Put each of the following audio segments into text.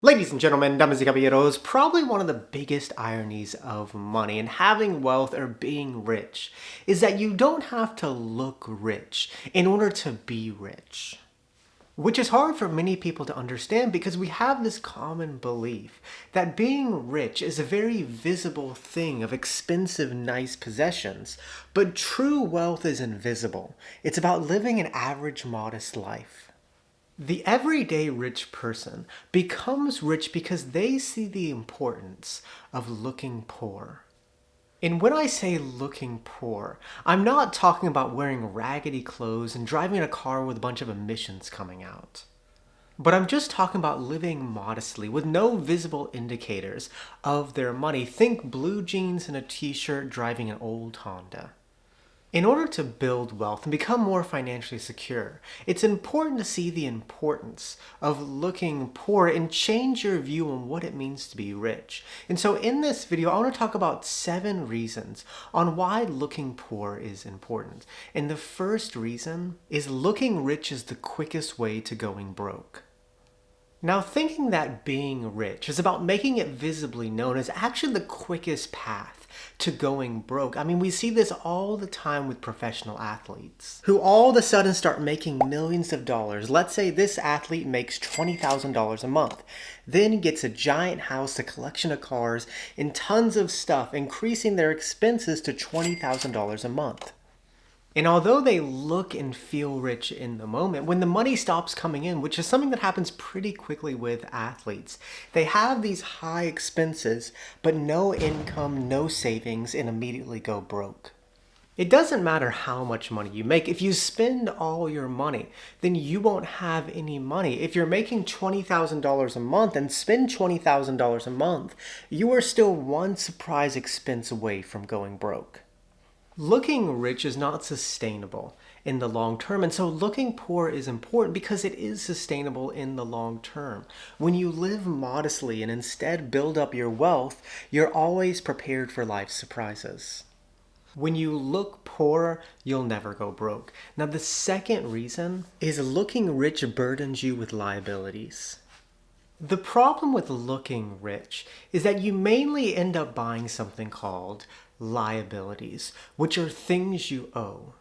Ladies and gentlemen, damas y caballeros, probably one of the biggest ironies of money and having wealth or being rich is that you don't have to look rich in order to be rich. Which is hard for many people to understand because we have this common belief that being rich is a very visible thing of expensive, nice possessions, but true wealth is invisible. It's about living an average, modest life. The everyday rich person becomes rich because they see the importance of looking poor. And when I say looking poor, I'm not talking about wearing raggedy clothes and driving a car with a bunch of emissions coming out. But I'm just talking about living modestly with no visible indicators of their money. Think blue jeans and a t-shirt driving an old Honda. In order to build wealth and become more financially secure, it's important to see the importance of looking poor and change your view on what it means to be rich. And so in this video, I want to talk about 7 reasons on why looking poor is important. And the first reason is looking rich is the quickest way to going broke. Now, thinking that being rich is about making it visibly known is actually the quickest path to going broke. I mean, we see this all the time with professional athletes who all of a sudden start making millions of dollars. Let's say this athlete makes $20,000 a month, then gets a giant house, a collection of cars, and tons of stuff, increasing their expenses to $20,000 a month. And although they look and feel rich in the moment, when the money stops coming in, which is something that happens pretty quickly with athletes, they have these high expenses, but no income, no savings, and immediately go broke. It doesn't matter how much money you make. If you spend all your money, then you won't have any money. If you're making $20,000 a month and spend $20,000 a month, you are still one surprise expense away from going broke. Looking rich is not sustainable in the long term, and so looking poor is important because it is sustainable in the long term. When you live modestly and instead build up your wealth, you're always prepared for life's surprises. When you look poor, you'll never go broke. Now, the second reason is looking rich burdens you with liabilities. The problem with looking rich is that you mainly end up buying something called liabilities, which are things you owe.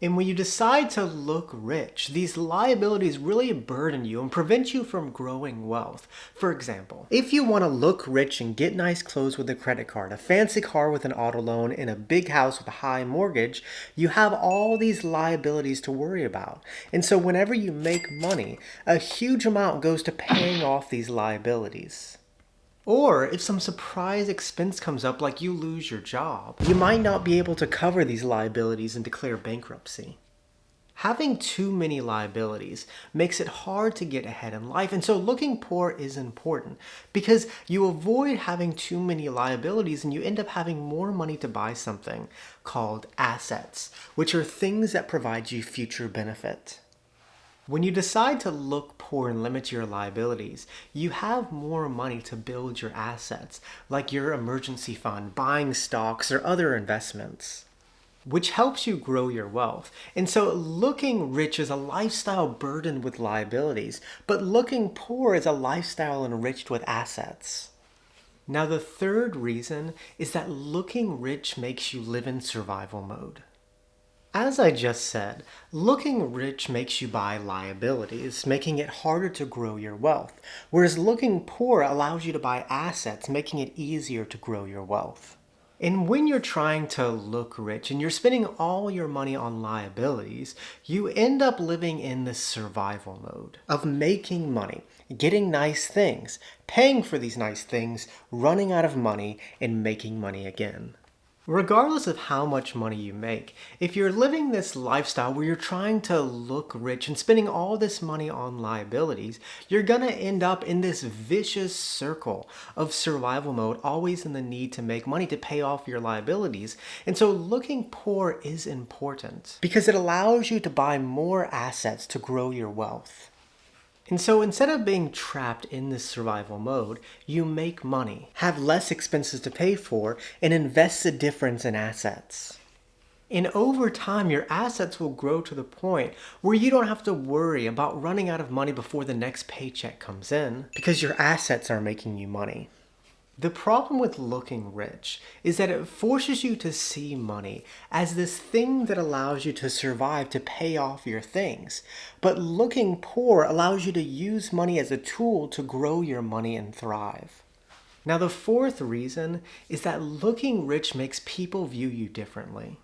And when you decide to look rich, these liabilities really burden you and prevent you from growing wealth. For example, if you want to look rich and get nice clothes with a credit card, a fancy car with an auto loan, and a big house with a high mortgage, you have all these liabilities to worry about. And so whenever you make money, a huge amount goes to paying off these liabilities. Or if some surprise expense comes up, like you lose your job, you might not be able to cover these liabilities and declare bankruptcy. Having too many liabilities makes it hard to get ahead in life, and so looking poor is important because you avoid having too many liabilities and you end up having more money to buy something called assets, which are things that provide you future benefit. When you decide to look poor and limit your liabilities, you have more money to build your assets, like your emergency fund, buying stocks, or other investments, which helps you grow your wealth. And so looking rich is a lifestyle burdened with liabilities, but looking poor is a lifestyle enriched with assets. Now, the third reason is that looking rich makes you live in survival mode. As I just said, looking rich makes you buy liabilities, making it harder to grow your wealth, whereas looking poor allows you to buy assets, making it easier to grow your wealth. And when you're trying to look rich and you're spending all your money on liabilities, you end up living in this survival mode of making money, getting nice things, paying for these nice things, running out of money, and making money again. Regardless of how much money you make, if you're living this lifestyle where you're trying to look rich and spending all this money on liabilities, you're gonna end up in this vicious circle of survival mode, always in the need to make money to pay off your liabilities. And so looking poor is important because it allows you to buy more assets to grow your wealth. And so instead of being trapped in this survival mode, you make money, have less expenses to pay for, and invest the difference in assets. And over time, your assets will grow to the point where you don't have to worry about running out of money before the next paycheck comes in because your assets are making you money. The problem with looking rich is that it forces you to see money as this thing that allows you to survive to pay off your things. But looking poor allows you to use money as a tool to grow your money and thrive. Now, the fourth reason is that looking rich makes people view you differently.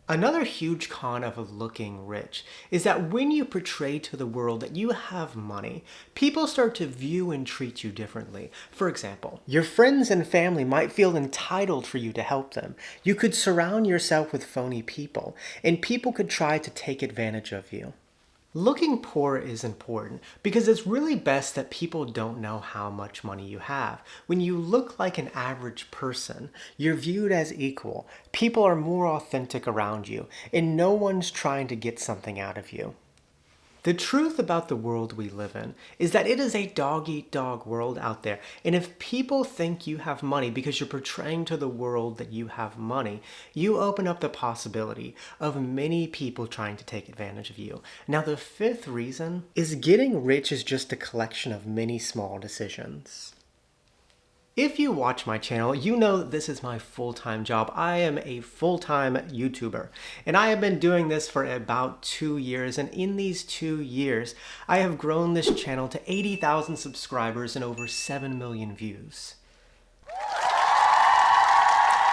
Another huge con of looking rich is that when you portray to the world that you have money, people start to view and treat you differently. For example, your friends and family might feel entitled for you to help them. You could surround yourself with phony people, and people could try to take advantage of you. Looking poor is important because it's really best that people don't know how much money you have. When you look like an average person, you're viewed as equal. People are more authentic around you, and no one's trying to get something out of you. The truth about the world we live in is that it is a dog-eat-dog world out there. And if people think you have money because you're portraying to the world that you have money, you open up the possibility of many people trying to take advantage of you. Now, the fifth reason is getting rich is just a collection of many small decisions. If you watch my channel, you know that this is my full-time job. I am a full-time YouTuber, and I have been doing this for about 2 years, and in these 2 years, I have grown this channel to 80,000 subscribers and over 7 million views.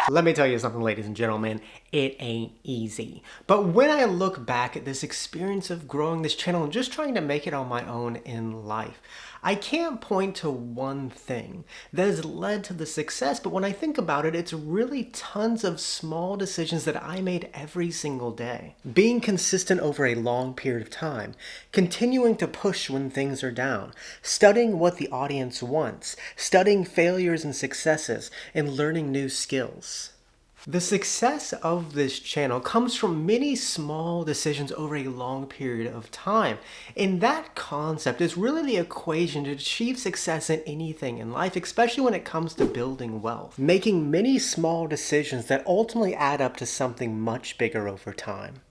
Let me tell you something, ladies and gentlemen, it ain't easy. But when I look back at this experience of growing this channel and just trying to make it on my own in life, I can't point to one thing that has led to the success, but when I think about it, it's really tons of small decisions that I made every single day. Being consistent over a long period of time, continuing to push when things are down, studying what the audience wants, studying failures and successes, and learning new skills. The success of this channel comes from many small decisions over a long period of time. And that concept is really the equation to achieve success in anything in life, especially when it comes to building wealth. Making many small decisions that ultimately add up to something much bigger over time.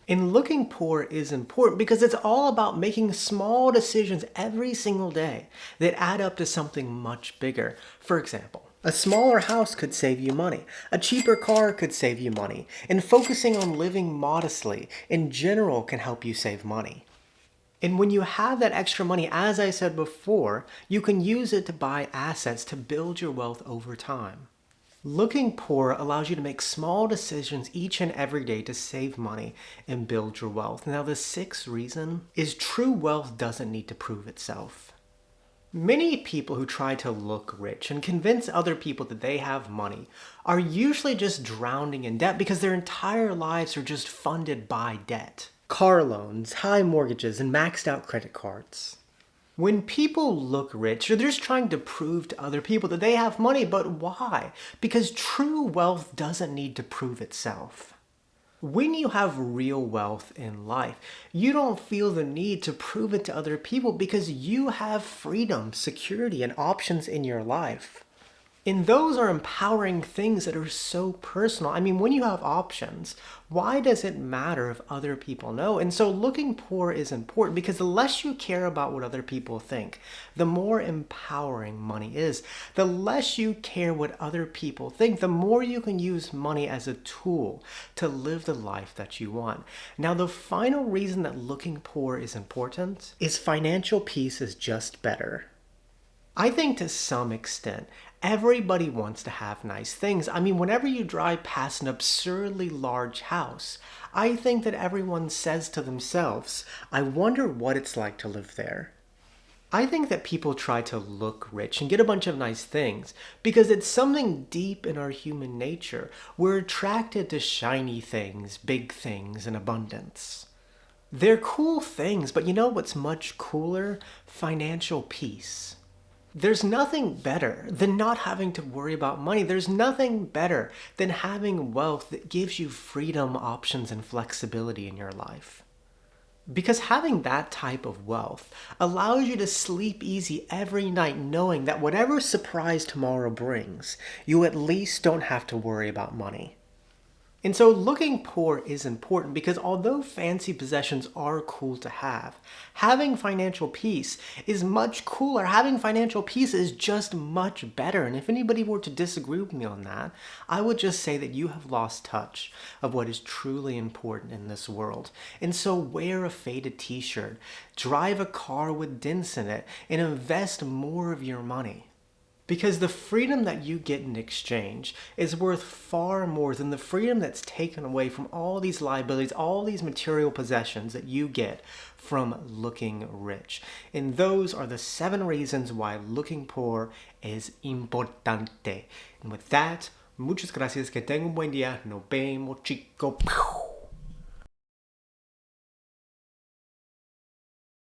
And looking poor is important because it's all about making small decisions every single day that add up to something much bigger. For example, a smaller house could save you money. A cheaper car could save you money. And focusing on living modestly in general can help you save money. And when you have that extra money, as I said before, you can use it to buy assets to build your wealth over time. Looking poor allows you to make small decisions each and every day to save money and build your wealth. Now, the sixth reason is true wealth doesn't need to prove itself. Many people who try to look rich and convince other people that they have money are usually just drowning in debt because their entire lives are just funded by debt. Car loans, high mortgages, and maxed out credit cards. When people look rich, they're just trying to prove to other people that they have money, but why? Because true wealth doesn't need to prove itself. When you have real wealth in life, you don't feel the need to prove it to other people because you have freedom, security, and options in your life. And those are empowering things that are so personal. I mean, when you have options, why does it matter if other people know? And so looking poor is important because the less you care about what other people think, the more empowering money is. The less you care what other people think, the more you can use money as a tool to live the life that you want. Now, the final reason that looking poor is important is financial peace is just better. I think to some extent, everybody wants to have nice things. I mean, whenever you drive past an absurdly large house, I think that everyone says to themselves, I wonder what it's like to live there. I think that people try to look rich and get a bunch of nice things because it's something deep in our human nature. We're attracted to shiny things, big things, and abundance. They're cool things, but you know what's much cooler? Financial peace. There's nothing better than not having to worry about money. There's nothing better than having wealth that gives you freedom, options, and flexibility in your life. Because having that type of wealth allows you to sleep easy every night knowing that whatever surprise tomorrow brings, you at least don't have to worry about money. And so looking poor is important because although fancy possessions are cool to have, having financial peace is much cooler. Having financial peace is just much better. And if anybody were to disagree with me on that, I would just say that you have lost touch of what is truly important in this world. And so wear a faded t-shirt, drive a car with dents in it, and invest more of your money. Because the freedom that you get in exchange is worth far more than the freedom that's taken away from all these liabilities, all these material possessions that you get from looking rich. And those are the 7 reasons why looking poor is importante. And with that, muchas gracias. Que tengan un buen día. Nos vemos, chicos.